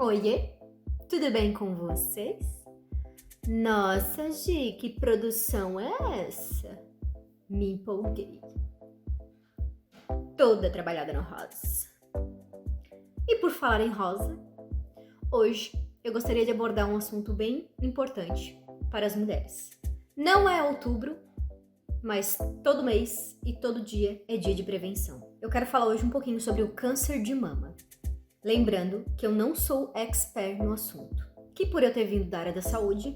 Oiê, tudo bem com vocês? Nossa, Gi, que produção é essa? Me empolguei. Toda trabalhada no rosa. E por falar em rosa, hoje eu gostaria de abordar um assunto bem importante para as mulheres. Não é outubro, mas todo mês e todo dia é dia de prevenção. Eu quero falar hoje um pouquinho sobre o câncer de mama. Lembrando que eu não sou expert no assunto, que por eu ter vindo da área da saúde,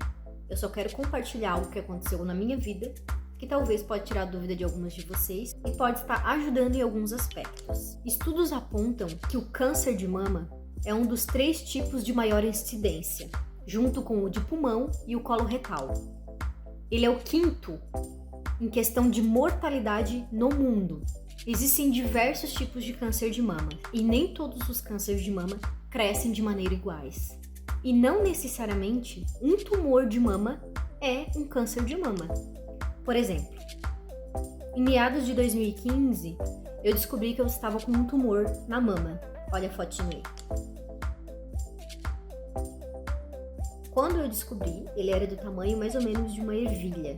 eu só quero compartilhar algo que aconteceu na minha vida, que talvez pode tirar a dúvida de algumas de vocês e pode estar ajudando em alguns aspectos. Estudos apontam que o câncer de mama é um dos 3 tipos de maior incidência, junto com o de pulmão e o colo retal. Ele é o 5º em questão de mortalidade no mundo. Existem diversos tipos de câncer de mama e nem todos os cânceres de mama crescem de maneira iguais. E não necessariamente um tumor de mama é um câncer de mama. Por exemplo, em meados de 2015, eu descobri que eu estava com um tumor na mama. Olha a fotinho aí. Quando eu descobri, ele era do tamanho mais ou menos de uma ervilha.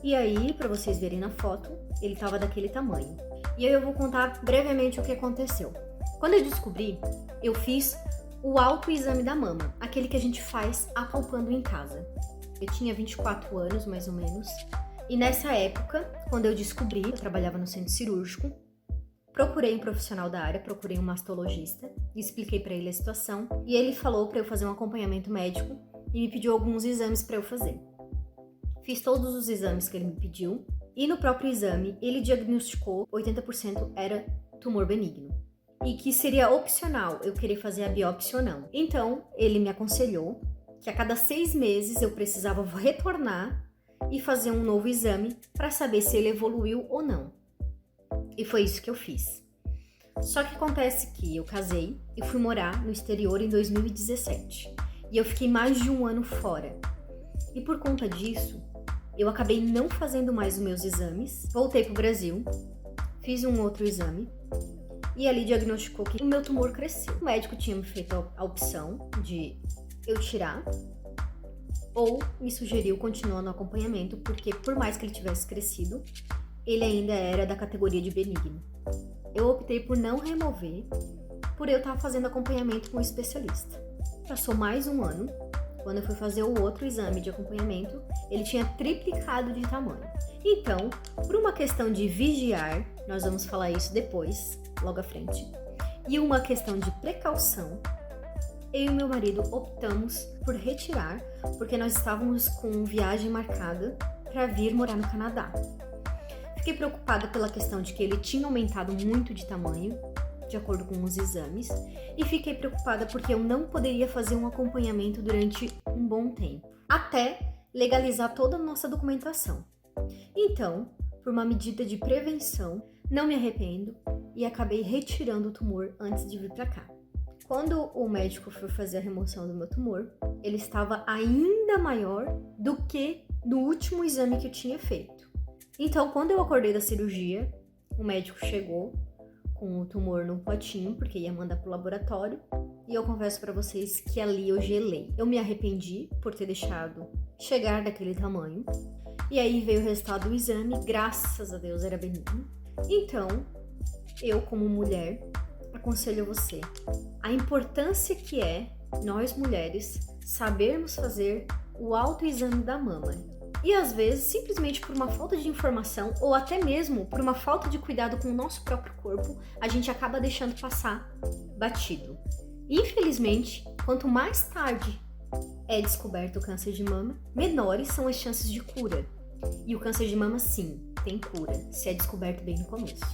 E aí, para vocês verem na foto, ele estava daquele tamanho. E aí eu vou contar brevemente o que aconteceu. Quando eu descobri, eu fiz o autoexame da mama, aquele que a gente faz apalpando em casa. Eu tinha 24 anos, mais ou menos, e nessa época, quando eu descobri, eu trabalhava no centro cirúrgico, procurei um profissional da área, procurei um mastologista, expliquei para ele a situação, e ele falou para eu fazer um acompanhamento médico e me pediu alguns exames para eu fazer. Fiz todos os exames que ele me pediu, e no próprio exame, ele diagnosticou 80% era tumor benigno. E que seria opcional eu querer fazer a biópsia ou não. Então, ele me aconselhou que a cada 6 meses eu precisava retornar e fazer um novo exame para saber se ele evoluiu ou não. E foi isso que eu fiz. Só que acontece que eu casei e fui morar no exterior em 2017. E eu fiquei mais de 1 ano fora. E por conta disso, eu acabei não fazendo mais os meus exames, voltei pro Brasil, fiz um outro exame e ali diagnosticou que o meu tumor cresceu. O médico tinha me feito a opção de eu tirar ou me sugeriu continuar no acompanhamento, porque por mais que ele tivesse crescido, ele ainda era da categoria de benigno. Eu optei por não remover, por eu estar fazendo acompanhamento com um especialista. Passou mais 1 ano. Quando eu fui fazer o outro exame de acompanhamento, ele tinha triplicado de tamanho. Então, por uma questão de vigiar, nós vamos falar isso depois, logo à frente, e uma questão de precaução, eu e meu marido optamos por retirar, porque nós estávamos com viagem marcada para vir morar no Canadá. Fiquei preocupada pela questão de que ele tinha aumentado muito de tamanho, de acordo com os exames, e fiquei preocupada porque eu não poderia fazer um acompanhamento durante um bom tempo, até legalizar toda a nossa documentação. Então, por uma medida de prevenção, não me arrependo e acabei retirando o tumor antes de vir para cá. Quando o médico foi fazer a remoção do meu tumor, ele estava ainda maior do que no último exame que eu tinha feito. Então, quando eu acordei da cirurgia, o médico chegou com o tumor no potinho, porque ia mandar pro laboratório, e eu confesso pra vocês que ali eu gelei. Eu me arrependi por ter deixado chegar daquele tamanho, e aí veio o resultado do exame, graças a Deus era benigno. Então, eu como mulher, aconselho você a importância que é nós mulheres sabermos fazer o autoexame da mama. E às vezes, simplesmente por uma falta de informação ou até mesmo por uma falta de cuidado com o nosso próprio corpo, a gente acaba deixando passar batido. Infelizmente, quanto mais tarde é descoberto o câncer de mama, menores são as chances de cura. E o câncer de mama, sim, tem cura, se é descoberto bem no começo.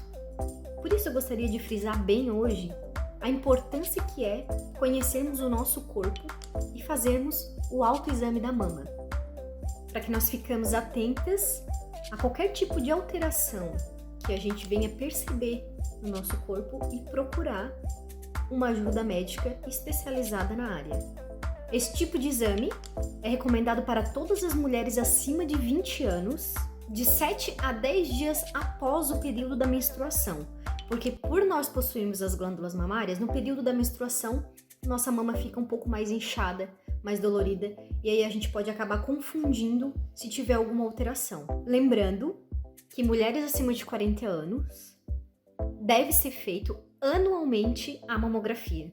Por isso eu gostaria de frisar bem hoje a importância que é conhecermos o nosso corpo e fazermos o autoexame da mama, para que nós ficamos atentas a qualquer tipo de alteração que a gente venha perceber no nosso corpo e procurar uma ajuda médica especializada na área. Esse tipo de exame é recomendado para todas as mulheres acima de 20 anos, de 7 a 10 dias após o período da menstruação, porque por nós possuirmos as glândulas mamárias, no período da menstruação nossa mama fica um pouco mais inchada, mais dolorida, e aí a gente pode acabar confundindo se tiver alguma alteração. Lembrando que mulheres acima de 40 anos deve ser feito anualmente a mamografia.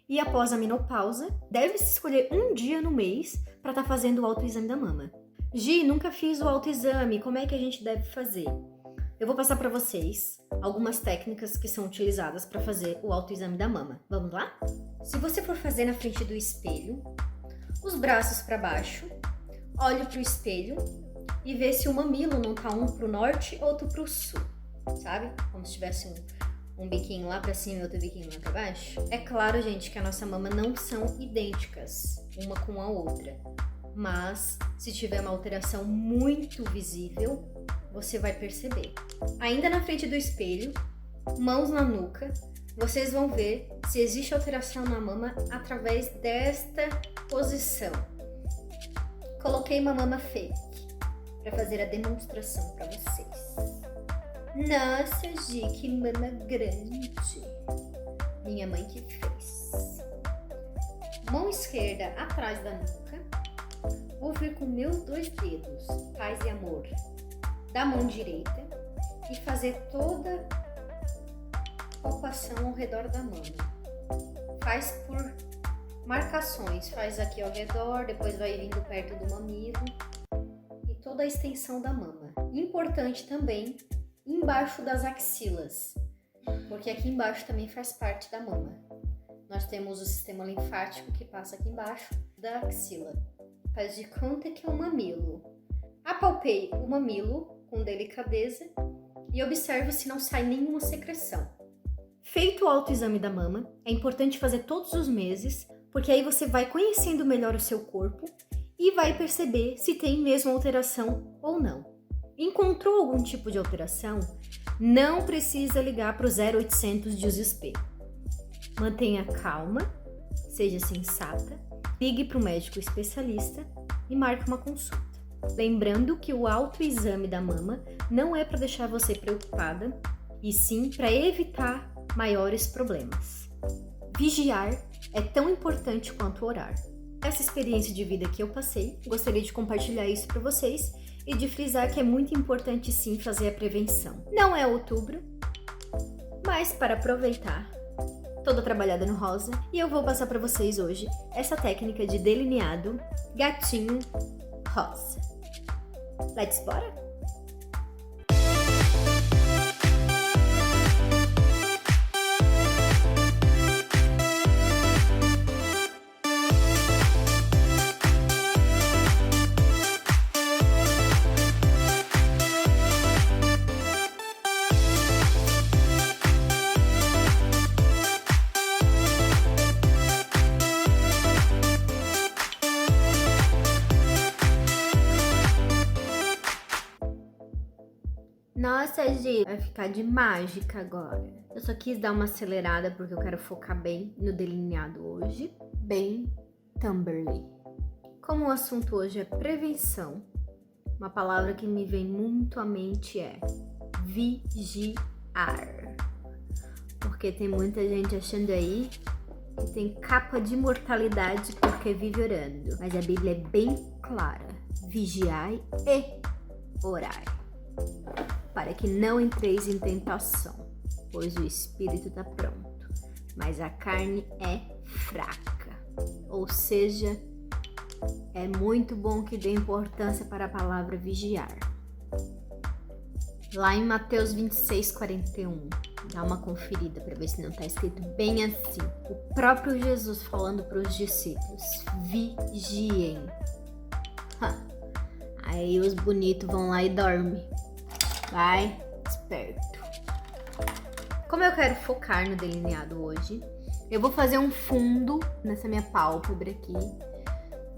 E após a menopausa, deve-se escolher um dia no mês para estar fazendo o autoexame da mama. Gi, nunca fiz o autoexame, como é que a gente deve fazer? Eu vou passar para vocês algumas técnicas que são utilizadas para fazer o autoexame da mama. Vamos lá? Se você for fazer na frente do espelho, os braços para baixo, olhe para o espelho e vê se o mamilo não tá um para o norte, outro para o sul, sabe? Como se tivesse um biquinho lá pra cima e outro biquinho lá pra baixo. É claro, gente, que a nossa mama não são idênticas uma com a outra, mas se tiver uma alteração muito visível, você vai perceber. Ainda na frente do espelho, mãos na nuca, vocês vão ver se existe alteração na mama através desta posição. Coloquei uma mama fake para fazer a demonstração para vocês. Nossa, Gi, que mama grande. Minha mãe que fez. Mão esquerda atrás da nuca. Vou vir com meus 2 dedos, paz e amor, da mão direita e fazer toda a palpação ao redor da mama. Faz por marcações, faz aqui ao redor, depois vai vindo perto do mamilo e toda a extensão da mama. Importante também embaixo das axilas, porque aqui embaixo também faz parte da mama. Nós temos o sistema linfático que passa aqui embaixo da axila. Faz de conta que é um mamilo. Apalpei o mamilo com delicadeza e observo se não sai nenhuma secreção. Feito o autoexame da mama, é importante fazer todos os meses, porque aí você vai conhecendo melhor o seu corpo e vai perceber se tem mesmo alteração ou não. Encontrou algum tipo de alteração? Não precisa ligar para o 0800 desespero. Mantenha calma, seja sensata, ligue para o médico especialista e marque uma consulta. Lembrando que o autoexame da mama não é para deixar você preocupada, e sim para evitar maiores problemas. Vigiar é tão importante quanto orar. Essa experiência de vida que eu passei, gostaria de compartilhar isso para vocês e de frisar que é muito importante sim fazer a prevenção. Não é outubro, mas para aproveitar, toda trabalhada no rosa, e eu vou passar para vocês hoje essa técnica de delineado gatinho rosa. Let's bora? Nossa, Gi, vai ficar de mágica agora. Eu só quis dar uma acelerada porque eu quero focar bem no delineado hoje. Bem Tumberly. Como o assunto hoje é prevenção, uma palavra que me vem muito à mente é vigiar. Porque tem muita gente achando aí que tem capa de mortalidade porque vive orando. Mas a Bíblia é bem clara. Vigiai e orai, para que não entreis em tentação, pois o espírito está pronto, mas a carne é fraca. Ou seja, é muito bom que dê importância para a palavra vigiar. Lá em Mateus 26:41, dá uma conferida para ver se não está escrito bem assim. O próprio Jesus falando para os discípulos, vigiem. Aí os bonitos vão lá e dormem. Vai, esperto. Como eu quero focar no delineado hoje, eu vou fazer um fundo nessa minha pálpebra aqui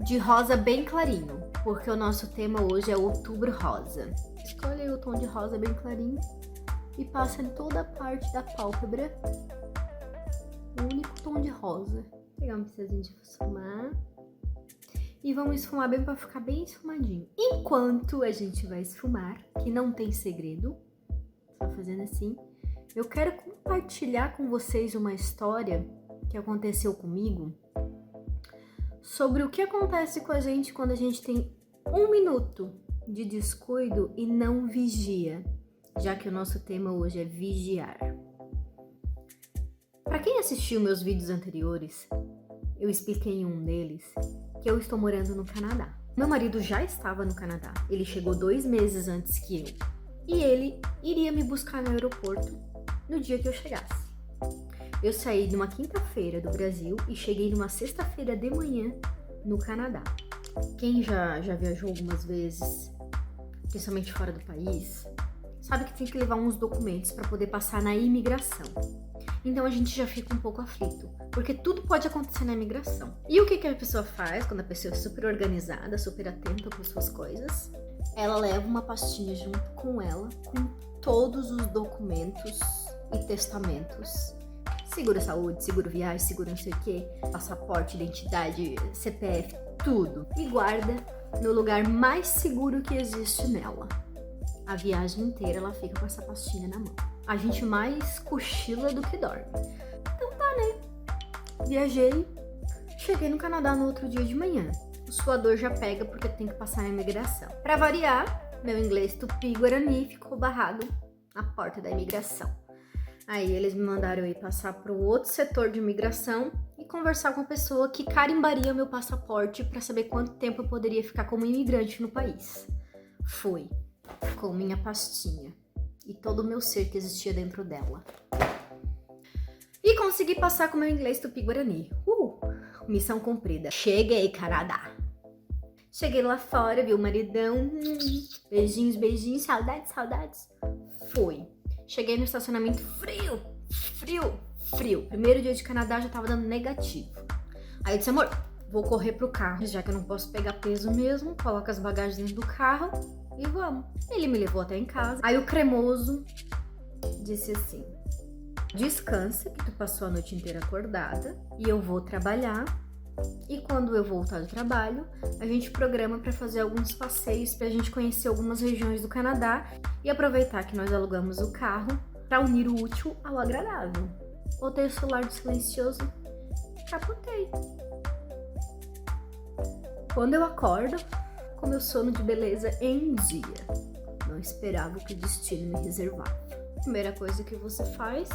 de rosa bem clarinho, porque o nosso tema hoje é outubro rosa. Escolhe aí o tom de rosa bem clarinho e passa em toda a parte da pálpebra o único tom de rosa. Vou pegar um pincelzinho de esfumar e vamos esfumar bem para ficar bem esfumadinho. Enquanto a gente vai esfumar, que não tem segredo, só fazendo assim, eu quero compartilhar com vocês uma história que aconteceu comigo sobre o que acontece com a gente quando a gente tem 1 minuto de descuido e não vigia, já que o nosso tema hoje é vigiar. Para quem assistiu meus vídeos anteriores, eu expliquei em um deles que eu estou morando no Canadá. Meu marido já estava no Canadá, ele chegou 2 meses antes que eu, e ele iria me buscar no aeroporto no dia que eu chegasse. Eu saí numa quinta-feira do Brasil e cheguei numa sexta-feira de manhã no Canadá. Quem já viajou algumas vezes, principalmente fora do país, sabe que tem que levar uns documentos para poder passar na imigração. Então a gente já fica um pouco aflito, porque tudo pode acontecer na imigração. E o que a pessoa faz quando a pessoa é super organizada, super atenta com suas coisas? Ela leva uma pastinha junto com ela, com todos os documentos e testamentos. Seguro-saúde, seguro-viagem, seguro não sei o que, passaporte, identidade, CPF, tudo. E guarda no lugar mais seguro que existe nela. A viagem inteira ela fica com essa pastinha na mão. A gente mais cochila do que dorme. Então tá, né? Viajei, cheguei no Canadá no outro dia de manhã. O suador já pega porque tem que passar na imigração. Pra variar, meu inglês tupi-guarani ficou barrado na porta da imigração. Aí eles me mandaram ir passar para o outro setor de imigração e conversar com a pessoa que carimbaria meu passaporte para saber quanto tempo eu poderia ficar como imigrante no país. Fui, com minha pastinha e todo o meu ser que existia dentro dela. E consegui passar com meu inglês tupi-guarani. Missão cumprida. Cheguei, Canadá. Cheguei lá fora, vi o maridão. Beijinhos, beijinhos, saudades, saudades. Fui. Cheguei no estacionamento frio. Primeiro dia de Canadá já tava dando negativo. Aí eu disse, amor, vou correr pro carro, já que eu não posso pegar peso mesmo, coloca as bagagens dentro do carro e vamos. Ele me levou até em casa. Aí o cremoso disse assim, descansa que tu passou a noite inteira acordada e eu vou trabalhar. E quando eu voltar do trabalho, a gente programa para fazer alguns passeios pra gente conhecer algumas regiões do Canadá e aproveitar que nós alugamos o carro para unir o útil ao agradável. Botei o celular de silencioso, capotei. Quando eu acordo, com meu sono de beleza em dia, não esperava o que o destino me reservava. Primeira coisa que você faz...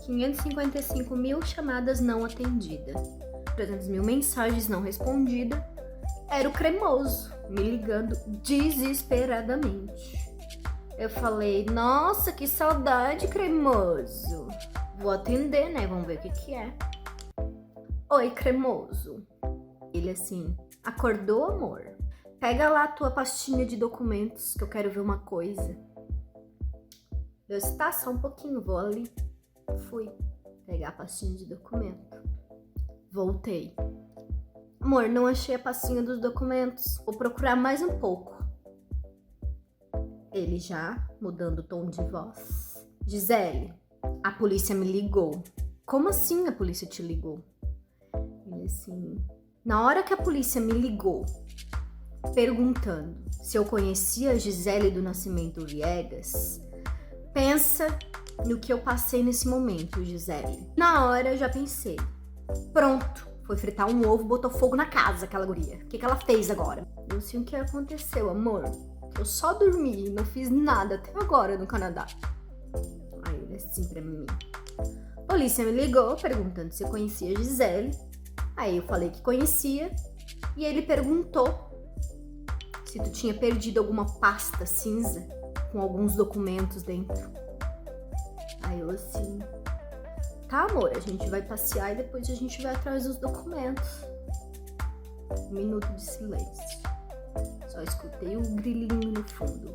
555 mil chamadas não atendidas, 300 mil mensagens não respondidas. Era o cremoso me ligando desesperadamente. Eu falei, nossa, que saudade, cremoso. Vou atender, né? Vamos ver o que é. Oi, cremoso. Ele assim, acordou, amor? Pega lá a tua pastinha de documentos que eu quero ver uma coisa. Eu disse, tá, só um pouquinho, vou ali. Fui pegar a pastinha de documento. Voltei. Amor, não achei a pastinha dos documentos. Vou procurar mais um pouco. Ele já mudando o tom de voz. Gisele, a polícia me ligou. Como assim a polícia te ligou? Ele assim... Na hora que a polícia me ligou, perguntando se eu conhecia a Gisele do Nascimento Viegas, pensa... no que eu passei nesse momento, Gisele. Na hora eu já pensei, pronto, foi fritar um ovo, botou fogo na casa, aquela guria. O que ela fez agora? Eu sei o que aconteceu, amor. Eu só dormi, não fiz nada até agora no Canadá. Aí ele assim pra mim. A polícia me ligou perguntando se eu conhecia a Gisele. Aí eu falei que conhecia. E ele perguntou se tu tinha perdido alguma pasta cinza com alguns documentos dentro. Aí eu assim, tá, amor, a gente vai passear e depois a gente vai atrás dos documentos. 1 minuto de silêncio. Só escutei um grilinho no fundo.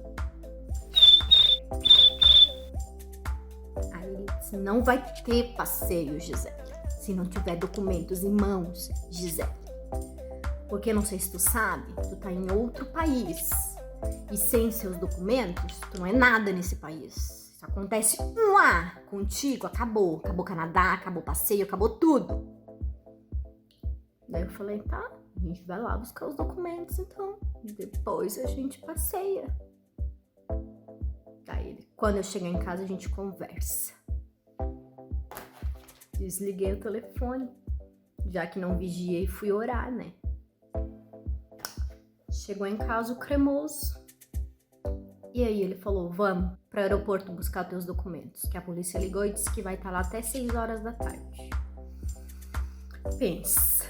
Aí ele disse, não vai ter passeio, Gisele, se não tiver documentos em mãos, Gisele. Porque não sei se tu sabe, tu tá em outro país. E sem seus documentos, tu não é nada nesse país. Se acontece contigo, acabou. Acabou o Canadá, acabou o passeio, acabou tudo. Daí eu falei, tá, a gente vai lá buscar os documentos então. E depois a gente passeia. Daí ele, quando eu chegar em casa a gente conversa. Desliguei o telefone, já que não vigiei, fui orar, né? Chegou em casa o cremoso. E aí ele falou, vamos para o aeroporto buscar teus documentos, que a polícia ligou e disse que vai estar lá até 6 horas da tarde. Pensa,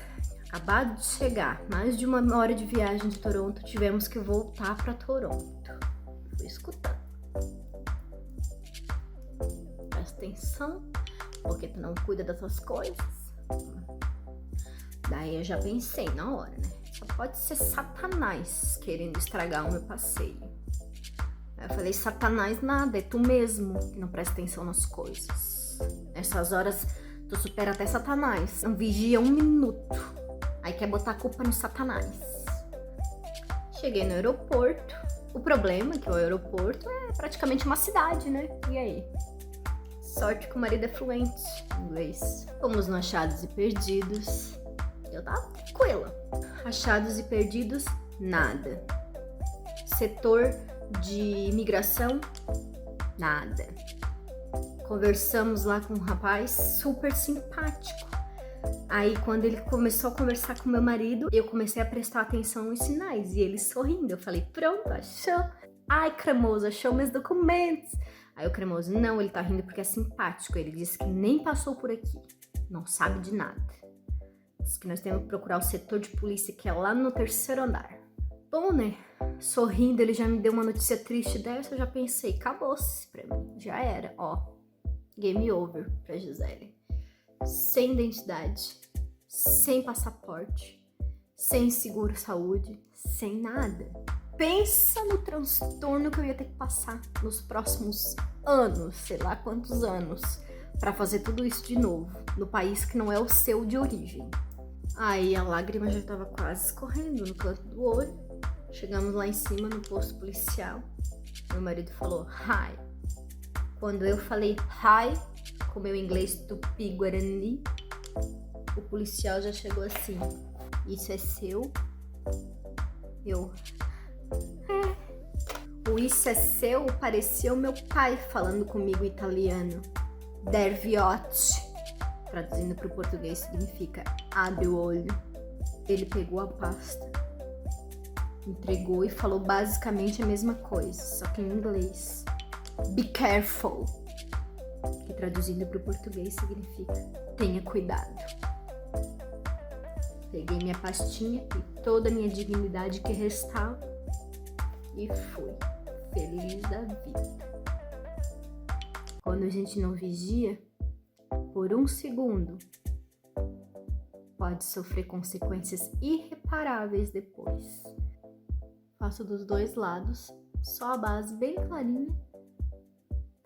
acabado de chegar, mais de 1 hora de viagem de Toronto, tivemos que voltar para Toronto. Fui escutando. Presta atenção, porque tu não cuida das tuas coisas. Daí eu já pensei na hora, né? Só pode ser Satanás querendo estragar o meu passeio. Aí eu falei, Satanás nada, é tu mesmo que não presta atenção nas coisas. Nessas horas, tu supera até Satanás. Não vigia 1 minuto. Aí quer botar a culpa no Satanás. Cheguei no aeroporto. O problema é que o aeroporto é praticamente uma cidade, né? E aí? Sorte que o marido é fluente em inglês. Fomos no Achados e Perdidos. Eu tava tranquila. Achados e Perdidos, nada. Setor de imigração, nada. Conversamos lá com um rapaz super simpático. Aí quando ele começou a conversar com meu marido, eu comecei a prestar atenção nos sinais e ele sorrindo. Eu falei, pronto, achou? Ai, cremoso, achou meus documentos. Aí o cremoso, não, ele tá rindo porque é simpático. Ele disse que nem passou por aqui, não sabe de nada. Disse que nós temos que procurar o setor de polícia que é lá no 3º andar. Bom, né? Sorrindo, ele já me deu uma notícia triste dessa, eu já pensei, acabou-se pra mim, já era, ó, game over pra Gisele. Sem identidade, sem passaporte, sem seguro-saúde, sem nada. Pensa no transtorno que eu ia ter que passar nos próximos anos, sei lá quantos anos, pra fazer tudo isso de novo, no país que não é o seu de origem. Aí a lágrima já tava quase escorrendo no canto do olho. Chegamos lá em cima no posto policial. Meu marido falou, hi. Quando eu falei hi, com meu inglês tupi-guarani, o policial já chegou assim, isso é seu? Eu, O isso é seu parecia o meu pai falando comigo em italiano. Derviotti, traduzindo para o português, significa abre o olho. Ele pegou a pasta, entregou e falou basicamente a mesma coisa, só que em inglês. Be careful, que traduzindo para o português significa tenha cuidado. Peguei minha pastinha e toda a minha dignidade que restava e fui, feliz da vida. Quando a gente não vigia, por 1 segundo, pode sofrer consequências irreparáveis depois. Faço dos 2 lados, só a base bem clarinha.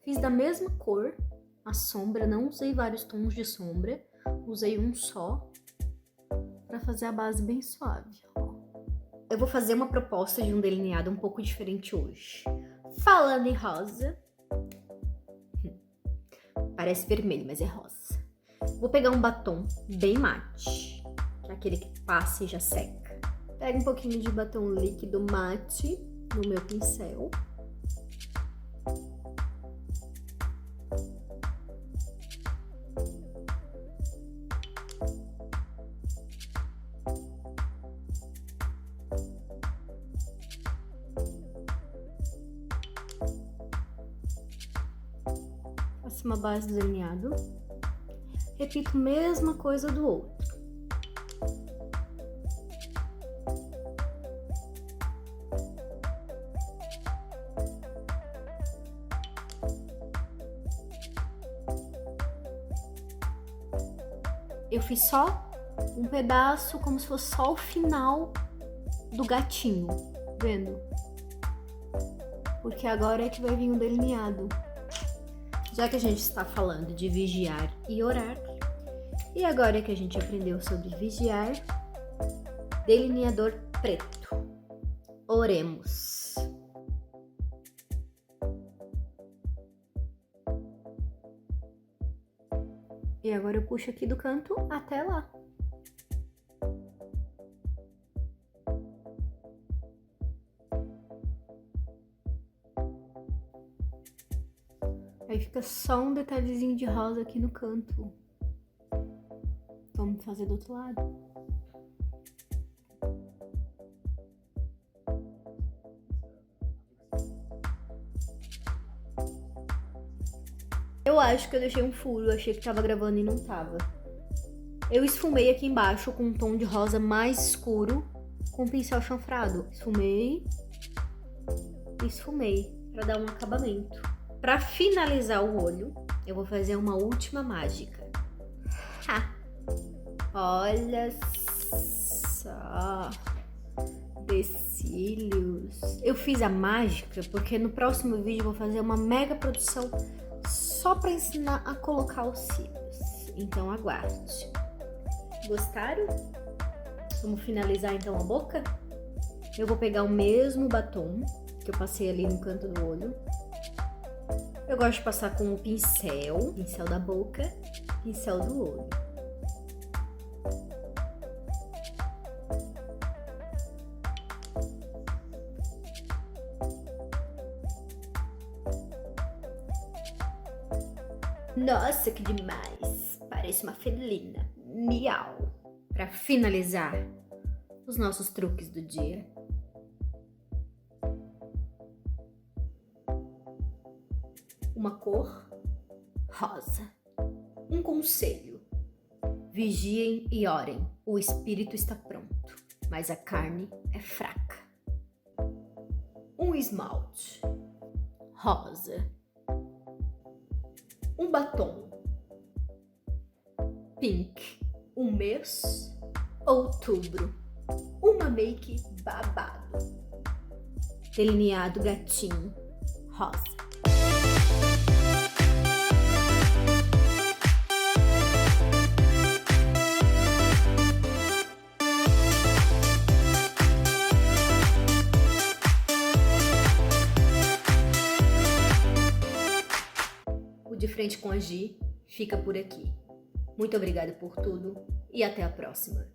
Fiz da mesma cor, a sombra, não usei vários tons de sombra, usei um só, para fazer a base bem suave. Eu vou fazer uma proposta de um delineado um pouco diferente hoje. Falando em rosa, parece vermelho, mas é rosa. Vou pegar um batom bem mate, que é aquele que passa e já seca. Pego um pouquinho de batom líquido mate no meu pincel. Faço uma base do delineado. Repito a mesma coisa do outro. Eu fiz só um pedaço, como se fosse só o final do gatinho, vendo? Porque agora é que vai vir o delineado. Já que a gente está falando de vigiar e orar, e agora que a gente aprendeu sobre vigiar, delineador preto. Oremos. E agora eu puxo aqui do canto até lá. Aí fica só um detalhezinho de rosa aqui no canto. vamos fazer do outro lado. Eu acho que eu deixei um furo, eu achei que tava gravando e não tava. Eu esfumei aqui embaixo com um tom de rosa mais escuro com um pincel chanfrado. Esfumei para dar um acabamento. Para finalizar o olho, eu vou fazer uma última mágica. Ha! Olha só, de cílios. Eu fiz a mágica porque no próximo vídeo eu vou fazer uma mega produção só para ensinar a colocar os cílios. Então aguarde. Gostaram? Vamos finalizar então a boca? Eu vou pegar o mesmo batom que eu passei ali no canto do olho. Eu gosto de passar com o pincel da boca, pincel do olho. Nossa, que demais! Parece uma felina. Miau! Para finalizar os nossos truques do dia. Uma cor rosa. Um conselho: vigiem e orem. O espírito está pronto, mas a carne é fraca. Um esmalte rosa. Um batom pink. Um mês outubro. Uma make babado. Delineado gatinho rosa. O De Frente com a Gi fica por aqui. Muito obrigada por tudo e até a próxima.